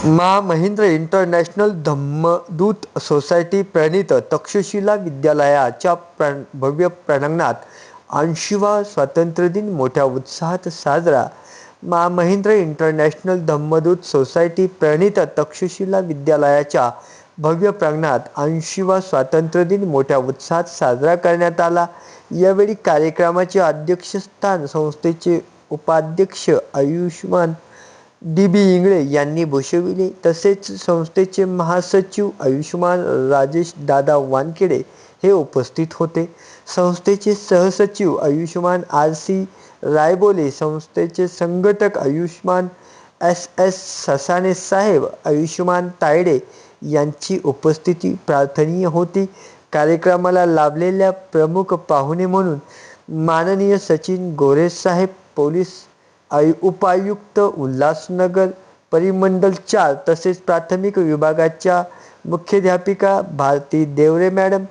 मा. Mahindra international Dhammaduta society प्रणीत तक्षशिला विद्यालयाच्या भव्य प्रांगणात 80वा स्वातंत्र्यदिन मोठ्या उत्साहात साजरा. मा. महिंद्र इंटरनॅशनल धम्मदूत सोसायटी प्रणीत तक्षशिला विद्यालयाच्या भव्य प्रांगणात 80वा स्वातंत्र्यदिन मोठ्या उत्साहात साजरा करण्यात आला. यावेळी कार्यक्रमाचे अध्यक्षस्थान संस्थेचे उपाध्यक्ष आयुष्मान डी. इंगळे यांनी भूषविले. तसेच संस्थेचे महासचिव आयुष्मान राजेश दादा वानखेडे हे उपस्थित होते. संस्थेचे सहसचिव आयुष्मान आर. रायबोले, संस्थेचे संघटक आयुष्मान एस. ससाणे साहेब, आयुष्मान तायडे यांची उपस्थिती प्रार्थनीय होती. कार्यक्रमाला लाभलेल्या प्रमुख पाहुणे म्हणून माननीय सचिन गोरेसाहेब, पोलीस उपायुक्त उल्हासनगर परिमंडल 4, तसेच प्राथमिक विभागाच्या मुख्याध्यापिका भारती देवरे मॅडम,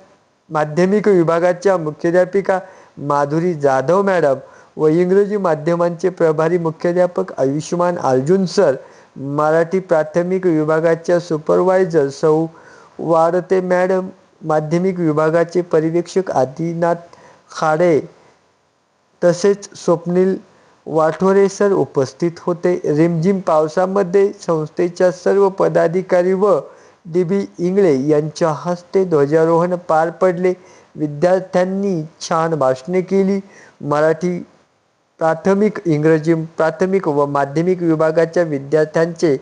माध्यमिक विभागाच्या मुख्याध्यापिका माधुरी जाधव मॅडम व इंग्रजी माध्यमांचे प्रभारी मुख्याध्यापक आयुष्मान अर्जुन सर, मराठी प्राथमिक विभागाच्या सुपरवायझर सौ वाडते मॅडम, माध्यमिक विभागाचे पर्यवेक्षक आदिनाथ खाडे तसेच स्वप्नील वाठोरे सर उपस्थित होते. रिमझिम पावसामध्ये संस्थेच्या सर्व पदाधिकारी व डी. इंगळे यांच्या हस्ते ध्वजारोहण पार पडले. विद्यार्थ्यांनी छान भाषणे केली. मराठी प्राथमिक, इंग्रजी प्राथमिक व माध्यमिक विभागाच्या विद्यार्थ्यांचे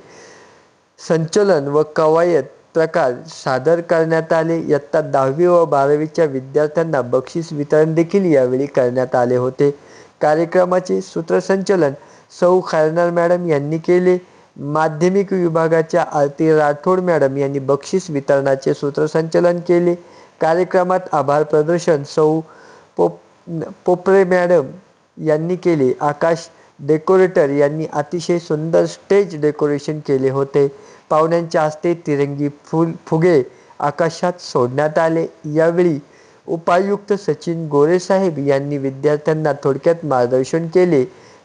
संचलन व कवायत प्रकार सादर करण्यात आले. इयत्ता 10वी व 12वीच्या विद्यार्थ्यांना बक्षीस वितरण देखील यावेळी करण्यात आले होते. कार्यक्रमाचे सूत्रसंचालन सौ खैरनार मॅडम यांनी केले. माध्यमिक विभागाच्या आरती राठोड मॅडम यांनी बक्षीस वितरणाचे सूत्रसंचालन केले. कार्यक्रमात आभार प्रदर्शन सौ पोपरे मॅडम यांनी केले. आकाश डेकोरेटर यांनी अतिशय सुंदर स्टेज डेकोरेशन केले होते. पाहुण्यांच्या हस्ते तिरंगी फुगे आकाशात सोडण्यात आले. यावेळी उपायुक्त सचिन गोरेसाहेब यांनी विद्यार्थ्यांना थोडक्यात मार्गदर्शन केले,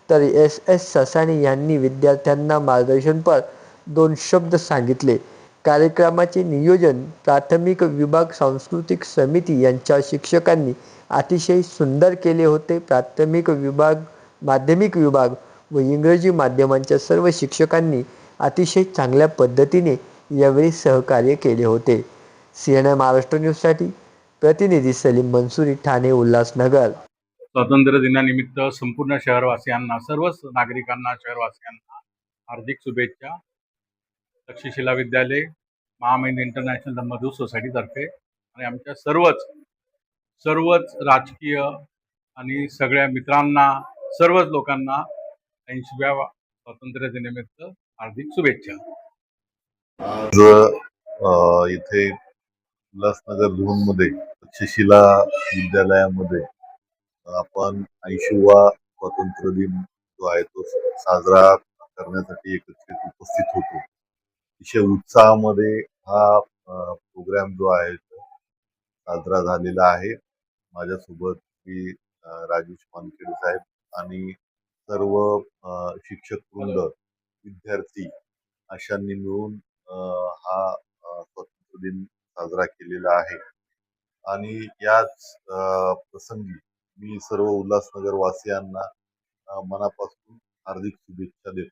तर एस. ससाणे यांनी विद्यार्थ्यांना मार्गदर्शनपर 2 शब्द सांगितले. कार्यक्रमाचे नियोजन प्राथमिक विभाग सांस्कृतिक समिती यांच्या शिक्षकांनी अतिशय सुंदर केले होते. प्राथमिक विभाग, माध्यमिक विभाग व इंग्रजी माध्यमांच्या सर्व शिक्षकांनी अतिशय चांगल्या पद्धतीने यावेळी सहकार्य केले होते. CNN महाराष्ट्र न्यूजसाठी प्रतिनिधी सलीम मंसूरी, ठाणे, उल्हासनगर. स्वातंत्र्य दिनानिमित्त संपूर्ण शहरवासियांना, सर्वच नागरिकांना, शहरवासियांना हार्दिक शुभेच्छा. तक्षशिला विद्यालय, महामहिंद्र इंटरनॅशनल धम्मदूत सोसायटीतर्फे आणि आमच्या सर्वच राजकीय आणि सगळ्या मित्रांना, सर्वच लोकांना 80व्या स्वातंत्र्य दिनानिमित्त हार्दिक शुभेच्छा. आज इथे उल्हासनगर झोनमध्ये तक्षशिला विद्यालयामध्ये आपण 80वा स्वातंत्र्य दिन जो आहे तो साजरा करण्यासाठी एकत्रित उपस्थित होतो. अतिशय उत्साहामध्ये हा प्रोग्राम जो आहे साजरा झालेला आहे. माझ्यासोबत श्री राजेश वानखेडे साहेब आणि सर्व शिक्षक वृंद, विद्यार्थी अशांनी मिळून हा स्वातंत्र्य दिन साजरा केलेला आहे. आणि याच प्रसंगी मी सर्व उल्हासनगर वासियांना मनापासून हार्दिक शुभेच्छा देतो.